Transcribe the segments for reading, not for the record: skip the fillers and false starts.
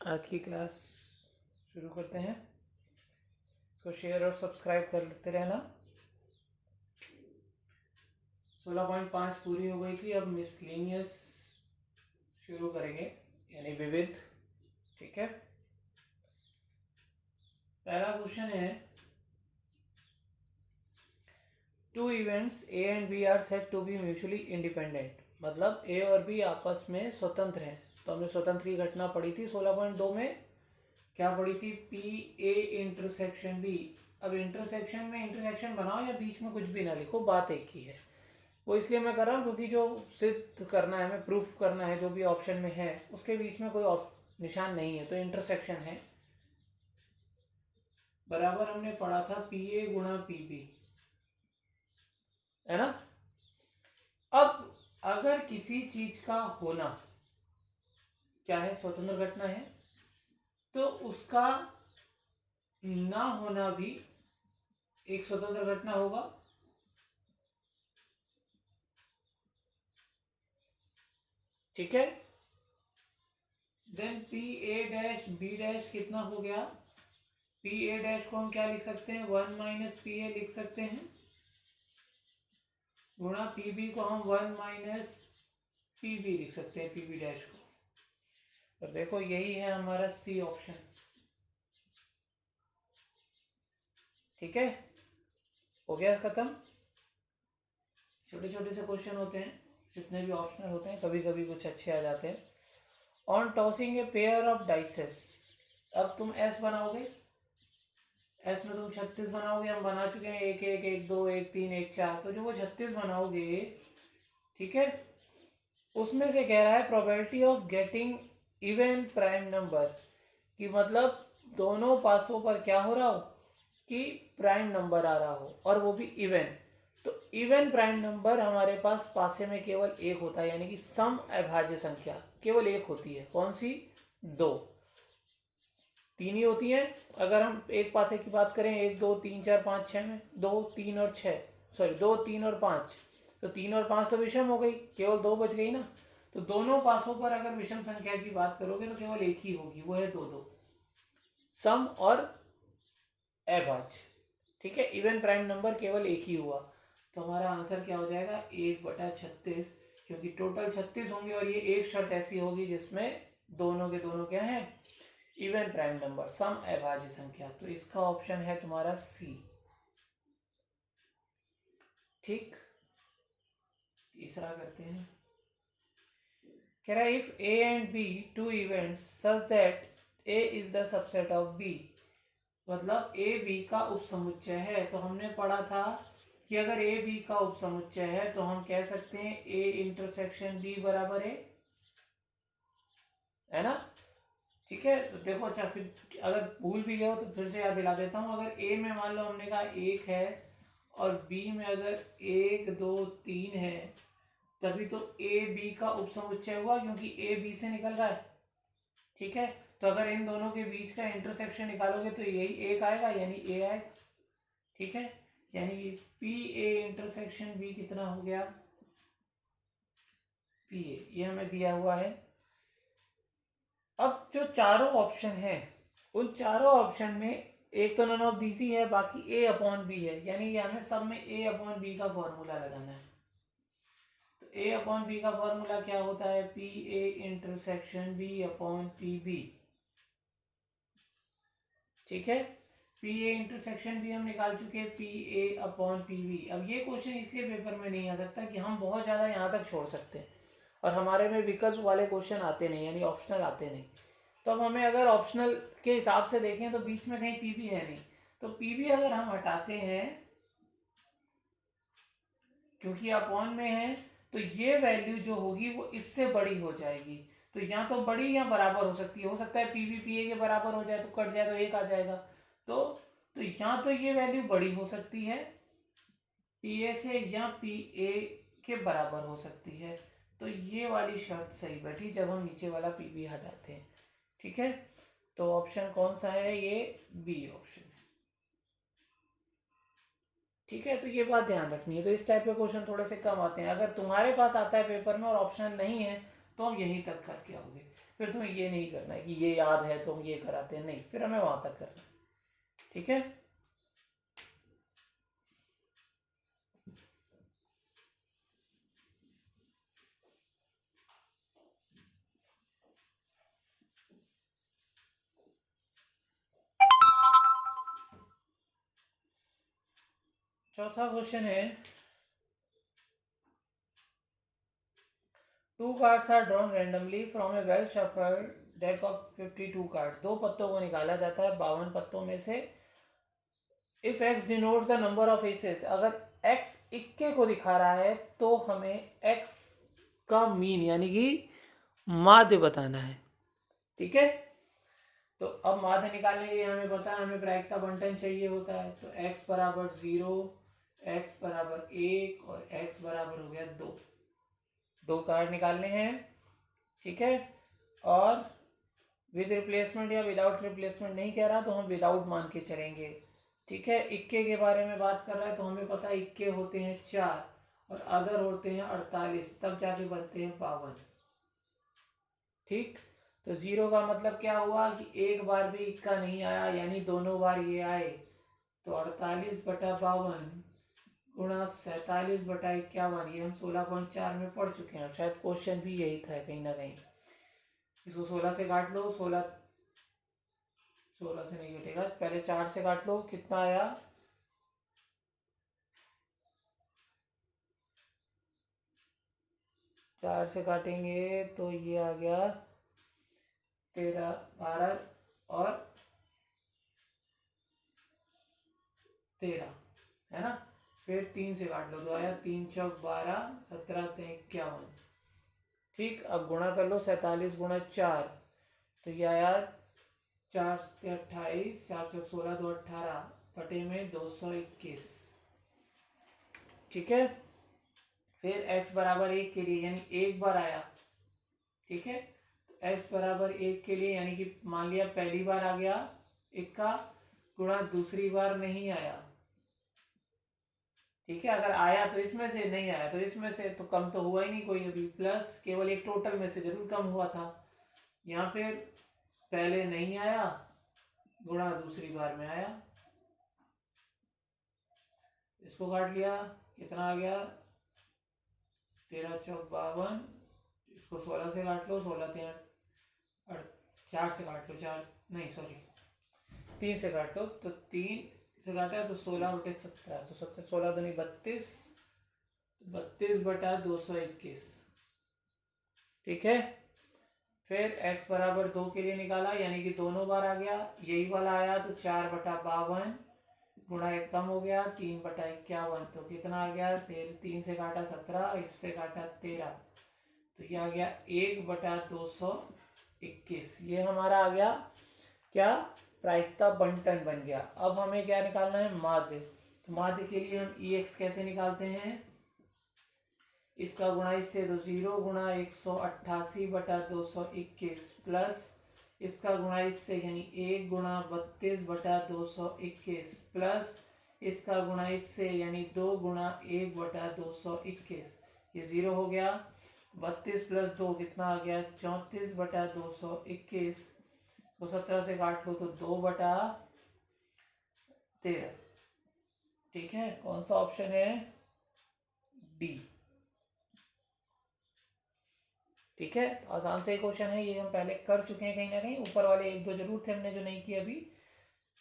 आज की क्लास शुरू करते हैं। इसको शेयर और सब्सक्राइब कर लेते रहना। 16.5 पूरी हो गई थी, अब मिसलेनियस शुरू करेंगे यानी विविध। ठीक है, पहला क्वेश्चन है, two events A and B are said to be mutually independent. मतलब ए और बी आपस में स्वतंत्र हैं। तो हमने स्वतंत्र की घटना पढ़ी थी 16.2 में। क्या पढ़ी थी? P A intersection B. अब इंटरसेक्शन में इंटरसेक्शन बनाओ या बीच में कुछ भी ना लिखो, बात एक ही है। वो इसलिए मैं कर रहा हूँ क्योंकि जो सिद्ध करना है, हमें प्रूफ करना है, जो भी ऑप्शन में है उसके बीच में कोई निशान नहीं है, तो इंटरसेक्शन है। बराबर हमने पढ़ा था पी ए गुणा पी बी, है ना। अब अगर किसी चीज का होना क्या है, स्वतंत्र घटना है, तो उसका ना होना भी एक स्वतंत्र घटना होगा। ठीक है, then P A dash B dash कितना हो गया? पी ए डैश को हम क्या लिख सकते हैं? 1 माइनस पी ए लिख सकते हैं, गुणा पी बी को हम 1 माइनस पी बी लिख सकते हैं, पी बी डैश को। तो देखो यही है हमारा सी ऑप्शन। ठीक है, हो गया खत्म। छोटे छोटे से क्वेश्चन होते हैं, जितने भी ऑप्शनल होते हैं, कभी कभी कुछ अच्छे आ जाते हैं। On tossing a pair of dices, अब तुम एस बनाओगे, एस में तुम 36 बनाओगे, हम बना चुके हैं 1 1 1 2 1 3 1 4। तो जो वो 36 बनाओगे, ठीक है, उसमें से कह रहा है probability of getting even prime number, कि मतलब दोनों पासों पर क्या हो रहा हो कि प्राइम नंबर आ रहा हो, और वो भी इवन। तो इवन प्राइम नंबर हमारे पास पासे में केवल एक होता है, यानी कि सम अभाज्य संख्या केवल एक होती है। कौन सी? 2। 3 ही होती हैं। अगर हम एक पासे की बात करें, 1 2 3 4 5 6 में 2 3 और 6, सॉरी 2 3 और 5, तो 3 और 5 तो विषम हो गई, केवल 2 बच गई ना। तो दोनों पासों पर अगर विषम संख्या की बात करोगे तो केवल एक ही होगी, वो है 2 2, सम और अभाज्य। ठीक है, इवन प्राइम नंबर केवल एक ही हुआ। तो हमारा आंसर क्या हो जाएगा? 1/36, क्योंकि टोटल 36 होंगे और ये एक शर्त ऐसी होगी जिसमें दोनों के दोनों क्या है? इवन प्राइम नंबर, सम अभाज्य संख्या। तो इसका ऑप्शन है तुम्हारा सी। ठीक, तीसरा करते हैं। कह रहा है if A and B two events such that A is the subset of B, मतलब ए बी का उपसमुच्चय है। तो हमने पढ़ा था कि अगर ए बी का उपसमुच्चय है तो हम कह सकते हैं ए इंटरसेक्शन बी बराबर है ना। ठीक है, तो देखो, अच्छा फिर अगर भूल भी गए हो तो फिर से याद दिला देता हूँ। अगर ए में मान लो हमने कहा 1 है और बी में अगर 1 2 3 है, तभी तो ए बी का उपसमुच्चय हुआ, क्योंकि ए बी से निकल रहा है। ठीक है, तो अगर इन दोनों के बीच का इंटरसेक्शन निकालोगे तो यही एक आएगा, यानी ए आएगा। ठीक है, यानी पी ए इंटरसेक्शन बी कितना हो गया? पी ए, ये हमें दिया हुआ है। अब जो चारों ऑप्शन है, उन चारों ऑप्शन में एक तो नन ऑफ दिस ही है, बाकी ए अपॉन बी है, यानी ये हमें सब में ए अपॉन बी का फॉर्मूला लगाना है। तो ए अपॉन बी का फॉर्मूला क्या होता है? P A intersection B upon P B. ठीक है, पी ए इंटरसेक्शन बी हम निकाल चुके हैं, P A upon P B. अब ये क्वेश्चन इसलिए पेपर में नहीं आ सकता कि हम बहुत ज़्यादा यहाँ तक छोड़ सकते हैं और हमारे में विकल्प वाले क्वेश्चन आते नहीं, यानी ऑप्शनल आते नहीं। तो अब हमें अगर ऑप्शनल के हिसाब से देखें तो बीच में कहीं पी बी है नहीं, तो पी बी अगर हम हटाते हैं, क्योंकि अपॉन में है, तो ये वैल्यू जो होगी वो इससे बड़ी हो जाएगी। तो या तो बड़ी या बराबर हो सकती है, हो सकता है पी बी पी ए के बराबर हो जाए तो कट जाए तो एक आ जाएगा। तो या तो ये वैल्यू बड़ी हो सकती है पी ए से, या पी ए के बराबर हो सकती है। तो ये वाली शर्त सही बैठी जब हम नीचे वाला पी बी हटाते हैं। ठीक है, तो ऑप्शन कौन सा है? ये बी ऑप्शन है। ठीक है, तो ये बात ध्यान रखनी है। तो इस टाइप के क्वेश्चन थोड़े से कम आते हैं। अगर तुम्हारे पास आता है पेपर में और ऑप्शनल नहीं है तो हम यहीं तक करके आओगे। फिर तुम्हें ये नहीं करना है कि ये याद है तो हम ये कराते हैं, नहीं, फिर हमें वहां तक करना है। ठीक है, चौथा क्वेश्चन है, two cards are drawn randomly from a well shuffled deck of 52 card. दो पत्तों को निकाला जाता है 52 पत्तों में से। If X denotes the number of aces, अगर एक्स इक्के को दिखा रहा है तो हमें एक्स का मीन यानी कि माध्य बताना है। ठीक है, तो अब माध्य निकालने के लिए हमें पता है, हमें प्रायिकता बंटन चाहिए होता है। तो x बराबर 0, x बराबर 1 और x बराबर हो गया 2। दो कार्ड निकालने हैं। ठीक है, और विद रिप्लेसमेंट या विदाउट रिप्लेसमेंट नहीं कह रहा तो हम विदाउट मान के चलेंगे। ठीक है, इक्के के बारे में बात कर रहा है तो हमें पता है इक्के होते हैं 4 और अदर होते हैं 48, तब जाके बनते हैं 52। ठीक, तो 0 का मतलब क्या हुआ कि एक बार भी इक्का नहीं आया, यानी दोनों बार ये आए, तो 48/52 गुणा 47/51, ये हम 16.4 में पढ़ चुके हैं, शायद क्वेश्चन भी यही था कहीं ना कहीं। इसको 16 से काट लो, 16 से नहीं कटेगा, पहले 4 से काट लो, कितना आया, 4 से काटेंगे तो ये आ गया 13, 12 और 13, है ना। फिर 3 से काट लो तो आया 3 चौक 12, 17 3 51। ठीक, अब गुणा कर लो 47 गुणा 4, तो ये आया 4 से 28, 4 चौक 16 2 18 बटे में 221। ठीक है, फिर x बराबर 1 के लिए यानी एक बार आया। ठीक है, तो x बराबर 1 के लिए यानी कि मान लिया पहली बार आ गया इक्का, गुणा दूसरी बार नहीं आया। ठीक है, अगर आया तो इसमें से, नहीं आया तो इसमें से, तो कम तो हुआ ही नहीं कोई अभी, प्लस केवल एक टोटल में से जरूर कम हुआ था। यहाँ पे पहले नहीं आया, गुणा दूसरी बार में आया, इसको काट लिया, कितना आ गया 13 चौक 52, इसको 16 से काट लो, 16 3 4 से काट लो, 4 नहीं सॉरी 3 से काट लो, तो 3 से काटा तो 16/17, तो 17 16 दूनी 32, 32/221। ठीक है, फिर x बराबर 2 के लिए निकाला यानी कि दोनों बार आ गया, यही वाला आया तो 4/52 गुणा एक कम हो गया 3/51, तो कितना आ गया 3 से काटा 17, इससे काटा 13, तो ये आ गया 1/221। ये हमारा आ गया क्या, प्रायिकता बंटन बन गया। अब हमें क्या निकालना है, माध्य। तो माध्य के लिए हम EX कैसे निकालते हैं, इसका गुणा इससे तो 0 गुणा 188/221 प्लस इसका गुणा इससे यानी 1 गुणा 32/221 प्लस इसका गुणा इससे यानी 2 गुणा 1/221, ये 0 हो गया। 32 प्लस 2 कितना आ गया 34/221, तो 17 से काट लो तो 2/13। ठीक है, कौन सा ऑप्शन है, डी। ठीक है, तो आसान से क्वेश्चन है, ये हम पहले कर चुके हैं कहीं ना कहीं, ऊपर वाले एक दो जरूर थे हमने जो नहीं किए अभी,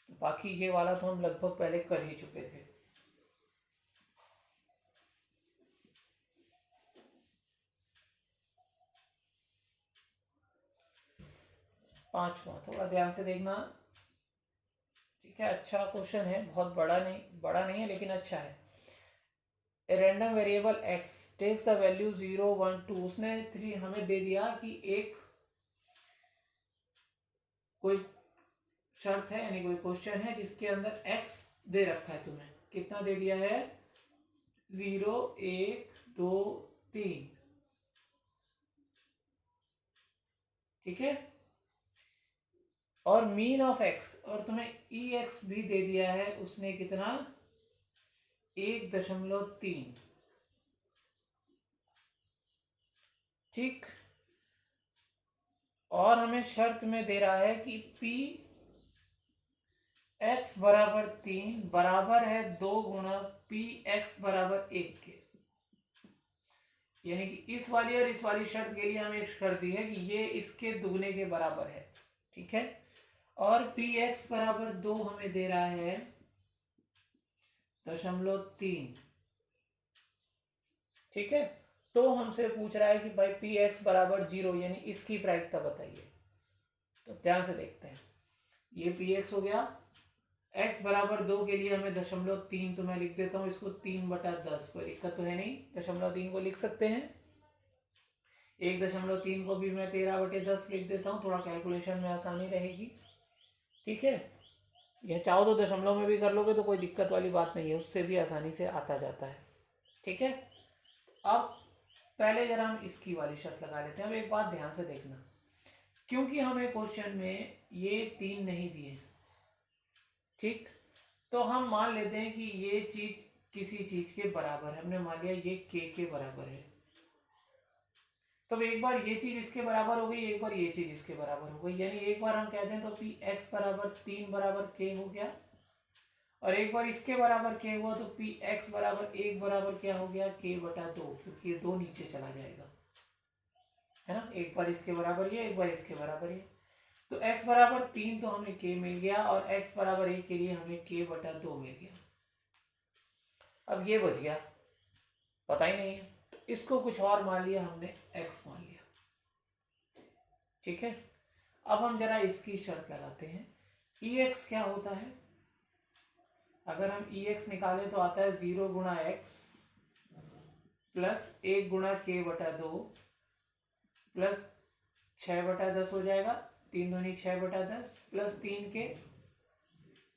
तो बाकी ये वाला तो हम लगभग पहले कर ही चुके थे। पांचवा थोड़ा ध्यान से देखना। ठीक है, अच्छा क्वेश्चन है, बहुत बड़ा नहीं है लेकिन अच्छा है। A random variable x takes the value 0 1 2, उसने 3 हमें दे दिया कि एक कोई शर्त है यानी कोई क्वेश्चन है जिसके अंदर x दे रखा है, तुम्हें कितना दे दिया है 0 1 2 3। ठीक है, और मीन ऑफ x, और तुम्हें ex भी दे दिया है उसने कितना 1.3। ठीक, और हमें शर्त में दे रहा है कि पी एक्स बराबर 3 बराबर है 2 गुना पी एक्स बराबर 1 के। यानी कि इस वाली और इस वाली शर्त के लिए हमें एक शर्त दी है कि ये इसके दुगने के बराबर है, ठीक है। और पी एक्स बराबर 2 हमें दे रहा है 0.3, ठीक है। तो हमसे पूछ रहा है कि भाई पी एक्स बराबर 0 यानी इसकी प्रायिकता बताइए। तो ध्यान से देखते हैं, ये पी एक्स हो गया, x बराबर 2 के लिए हमें 0.3, तो मैं लिख देता हूँ इसको 3/10, कोई दिक्कत तो है नहीं, 0.3 को लिख सकते हैं। 1.3 को भी मैं 13/10 लिख देता हूँ, थोड़ा कैलकुलेशन में आसानी रहेगी, ठीक है। यह चाहो तो दशमलव में भी कर लोगे तो कोई दिक्कत वाली बात नहीं है, उससे भी आसानी से आता जाता है, ठीक है। अब पहले जरा हम इसकी वाली शर्त लगा लेते हैं। अब एक बात ध्यान से देखना, क्योंकि हमें क्वेश्चन में ये 3 नहीं दिए, ठीक, तो हम मान लेते हैं कि ये चीज किसी चीज के बराबर है। हमने मान लिया ये k के बराबर है, तब एक बार ये चीज इसके बराबर हो गई, एक बार ये चीज इसके बराबर हो गई, यानी एक बार हम कहते हैं तो पी एक्स बराबर 3 बराबर k हो गया, और एक बार इसके बराबर k हुआ तो पी एक्स बराबर 1 बराबर क्या हो गया, k/2, क्योंकि ये 2 नीचे चला जाएगा, है ना। एक बार इसके बराबर ये, एक बार इसके बराबर ये, तो x बराबर 3 तो हमें k मिल गया, और x बराबर 1 के लिए हमें k/2 मिल गया। अब ये बच गया, पता ही नहीं है, तो इसको कुछ और मान लिया हमने, x मान लिया, ठीक है। अब हम जरा इसकी शर्त लगाते हैं, ex क्या होता है। अगर हम ex निकालें तो आता है 0 गुणा x प्लस 1 गुणा k/2 प्लस 6/10 हो जाएगा, 3 दूनी 6/10 प्लस 3k,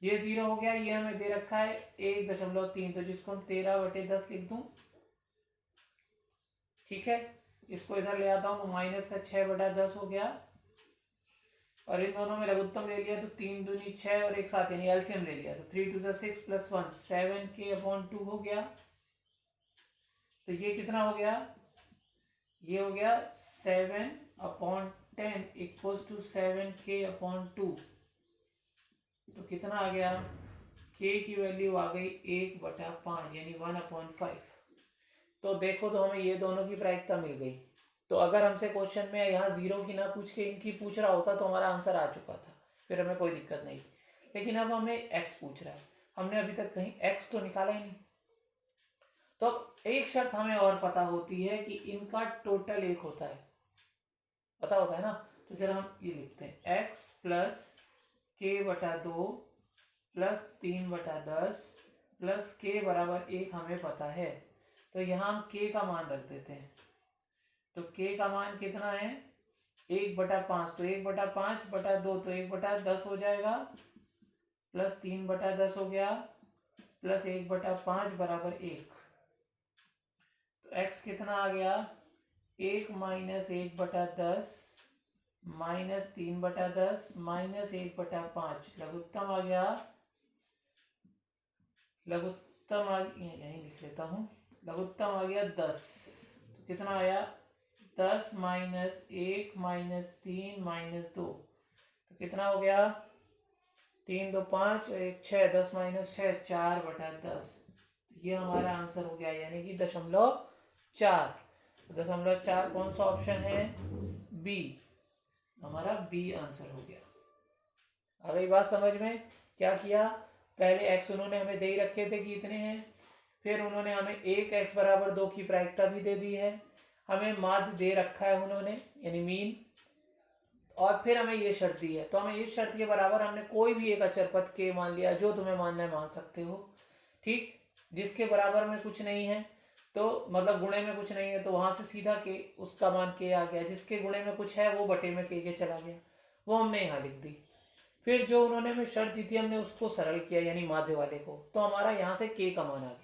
ये 0 हो गया, ये हमें दे रखा है 1.3, तो जिसको हम 13/10 लिख दूं, ठीक है। इसको इधर ले आता हूं तो माइनस का 6/10 हो गया, और इन दोनों में लघुत्तम ले लिया तो 3 दूनी 6 और एक साथ यानी एलसीएम ले लिया तो 3 2 6 प्लस 1 7k/2 हो गया। तो ये कितना हो गया, ये हो गया 7/10 इक्वल्स टू 7k/2, तो कितना आ गया, k की वैल्यू आ गई 1/5 यानी 1/5। तो देखो तो हमें ये दोनों की प्रायिकता मिल गई। तो अगर हमसे क्वेश्चन में यहाँ 0 की ना पूछ के इनकी पूछ रहा होता तो हमारा आंसर आ चुका था, फिर हमें कोई दिक्कत नहीं। लेकिन अब हमें x पूछ रहा है, हमने अभी तक कहीं x तो निकाला ही नहीं। तो एक शर्त हमें और पता होती है कि इनका टोटल 1 होता है, पता होता है ना। तो जरा हम ये लिखते हैं, x plus k/2 plus 3/10 plus k बराबर 1 हमें पता है, तो यहाँ हम k का मान रख देते हैं। तो k का मान कितना है, 1/5, तो 1/5/2 तो 1/10 हो जाएगा, प्लस 3/10 हो गया, प्लस 1/5 बराबर 1। तो x कितना आ गया, 1 माइनस 1/10 माइनस 3/10 माइनस 1/5, लघुत्तम आ गया, लघुत्तम आ गया, यहीं लिख लेता हूँ, लघुत्तम आ गया 10। तो कितना आया, 10 माइनस 1 माइनस 3 माइनस 2, तो कितना हो गया, 3 2 5 और 1 6, 10 माइनस 6 4/10। ये हमारा आंसर हो गया, यानी कि 0.4। 0.4 कौन सा ऑप्शन है, बी, हमारा बी आंसर हो गया। आ गई बात समझ में। क्या किया, पहले x उन्होंने हमें दे ही रखे थे कि इतने हैं, फिर उन्होंने हमें 1x बराबर 2 की प्रायिकता भी दे दी है, हमें माध्य दे रखा है उन्होंने यानी मीन, और फिर हमें ये शर्त दी है। तो हमें इस शर्त के बराबर हमने कोई भी एक अचर पद k मान लिया, जो तुम्हें मानना है मान सकते हो, ठीक। जिसके बराबर में कुछ नहीं है, तो मतलब गुणे में कुछ नहीं है, तो वहां से सीधा k, उसका मान k आ गया। जिसके गुणे में कुछ है वो बटे में k के चला गया, वो हमने यहाँ लिख दी। फिर जो उन्होंने हमें शर्त दी थी हमने उसको सरल किया यानी माध्य वाले को, तो हमारा यहाँ से k का मान आ गया।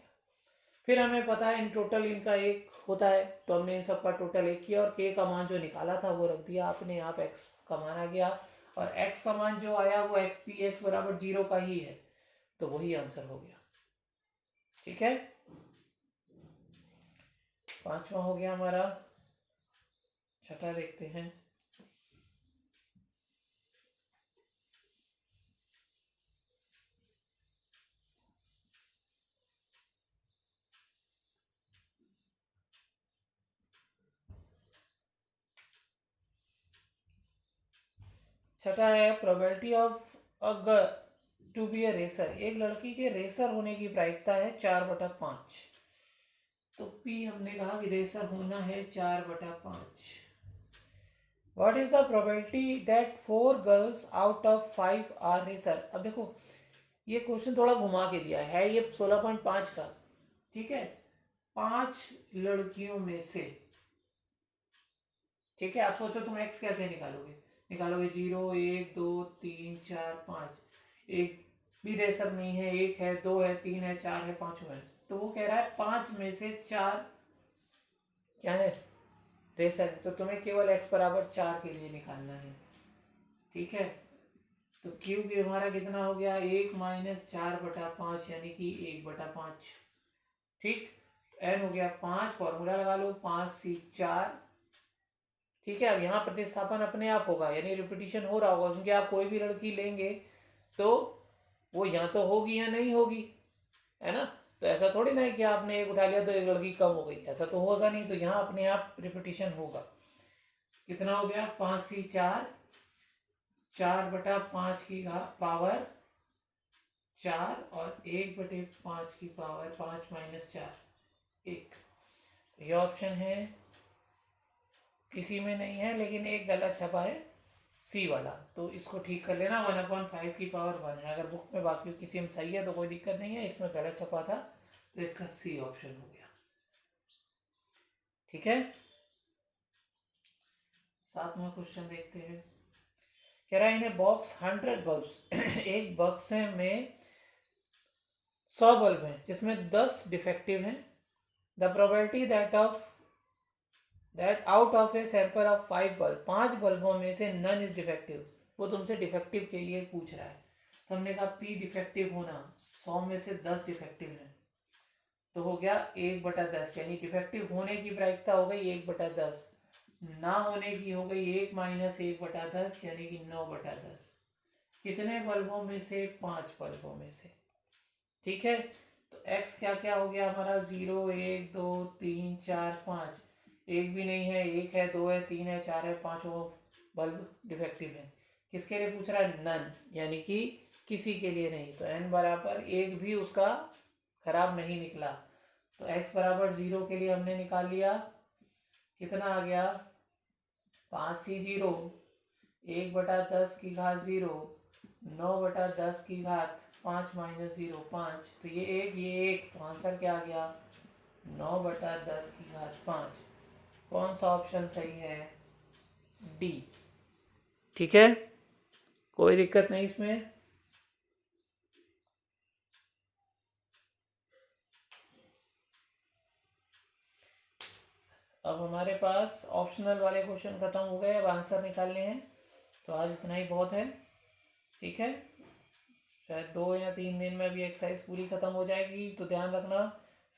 फिर हमें पता है इन टोटल इनका 1 होता है, तो हमने इन सब का टोटल 1 किया और k का मान जो निकाला था वो रख दिया आपने, यहाँ पे x का मान आ गया, और x का मान जो आया वो px बराबर 0 का ही है, तो वही आंसर हो गया, ठीक है। 5वां हो गया हमारा, छठा देखते हैं। छठा है probability of a girl to be a racer, एक लड़की के रेसर होने की प्रायिकता है 4/5। तो पी हमने कहा कि रेसर होना है 4/5। What is the probability that 4 girls out of 5 are racer. अब देखो ये क्वेश्चन थोड़ा घुमा के दिया है ये 16.5 का, ठीक है, 5 लड़कियों में से, ठीक है। आप सोचो तुम एक्स कैसे निकालोगे, निकालोगे 0 1 2 3 4 5, एक भी रेसर नहीं है, 1 है 2 है 3 है 4 है 5 है, तो वो कह रहा है 5 में से 4 क्या है रेसर है, तो तुम्हें केवल x बराबर 4 के लिए निकालना है, ठीक है। तो क्यू भी हमारा कितना हो गया 1 - 4/5 यानी कि 1/5, ठीक। n हो गया 5, फॉर्मूला लगा लो 5c4, ठीक है। अब यहाँ प्रतिस्थापन अपने आप होगा यानी रिपीटिशन हो रहा होगा, क्योंकि आप कोई भी लड़की लेंगे तो वो या तो होगी या नहीं होगी, है ना। तो ऐसा थोड़ी ना है कि आपने एक उठा लिया तो एक लड़की कम हो गई, ऐसा तो होगा नहीं, तो यहाँ अपने आप रिपीटिशन होगा। कितना हो गया 5c4, 4/5 की पावर 4 और 1/5 की पावर 5 - 4 1। ये ऑप्शन है, किसी में नहीं है लेकिन एक गलत छपा है सी वाला, तो इसको ठीक कर लेना। 1/5 की पावर 1 है, अगर बुक में बाकी किसी में सही है तो कोई दिक्कत नहीं है, इसमें गलत छपा था तो इसका सी ऑप्शन हो गया, ठीक है। 7वां क्वेश्चन देखते हैं। कह रहा है इन्हें बॉक्स 100 बल्ब्स एक बॉक्स में 100 बल्ब हैं जिसमें 10 डिफेक्टिव हैं। The probability that out of a sample of 5 bulb, 5 बल्बों में से नन इज डिफेक्टिव, वो तुमसे डिफेक्टिव के लिए पूछ रहा है। तो हमने कहा पी डिफेक्टिव होना, 100 में से 10 डिफेक्टिव हैं, तो हो गया 1/10, यानी डिफेक्टिव होने की प्रायिकता हो गई 1/10, ना होने की हो गई 1 - 1/10 यानी कि 9/10। कितने बल्बों में से 5 बल्बों में से, ठीक है। तो x क्या क्या हो गया हमारा 0 1 2 3 4 5, एक भी नहीं है, 1 है 2 है 3 है 4 है 5 बल्ब डिफेक्टिव है। किसके लिए पूछ रहा है नन, यानी कि किसी के लिए नहीं, तो n बराबर एक भी उसका खराब नहीं निकला। तो x बराबर 0 के लिए हमने निकाल लिया, कितना आ गया 5c0, 1/10 की घात 0, 9/10 की घात 5 - 0 5, तो ये एक, तो आंसर क्या आ गया 9/10 की घात 5। कौन सा ऑप्शन सही है, डी, ठीक है, कोई दिक्कत नहीं इसमें। अब हमारे पास ऑप्शनल वाले क्वेश्चन खत्म हो गए, अब आंसर निकालने हैं, तो आज इतना ही बहुत है, ठीक है। शायद 2 या 3 दिन में भी एक्सरसाइज पूरी खत्म हो जाएगी, तो ध्यान रखना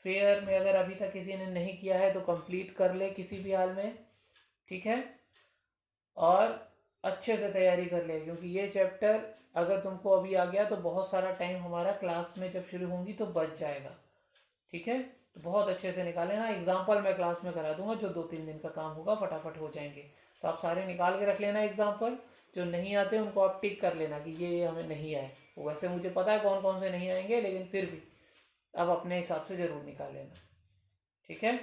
फेयर में अगर अभी तक किसी ने नहीं किया है तो कंप्लीट कर ले किसी भी हाल में, ठीक है। और अच्छे से तैयारी कर ले, क्योंकि ये चैप्टर अगर तुमको अभी आ गया तो बहुत सारा टाइम हमारा क्लास में जब शुरू होंगी तो बच जाएगा, ठीक है। तो बहुत अच्छे से निकाले ना, एग्जाम्पल मैं क्लास में करा दूंगा, जो 2-3 दिन का काम होगा फटाफट हो जाएंगे। तो आप सारे निकाल के रख लेना एग्जाम्पल, जो नहीं आते उनको आप टिक कर लेना कि ये हमें नहीं आए। वैसे मुझे पता है कौन कौन से नहीं आएंगे, लेकिन फिर भी अब अपने हिसाब से ज़रूर निकाल लेना, ठीक है।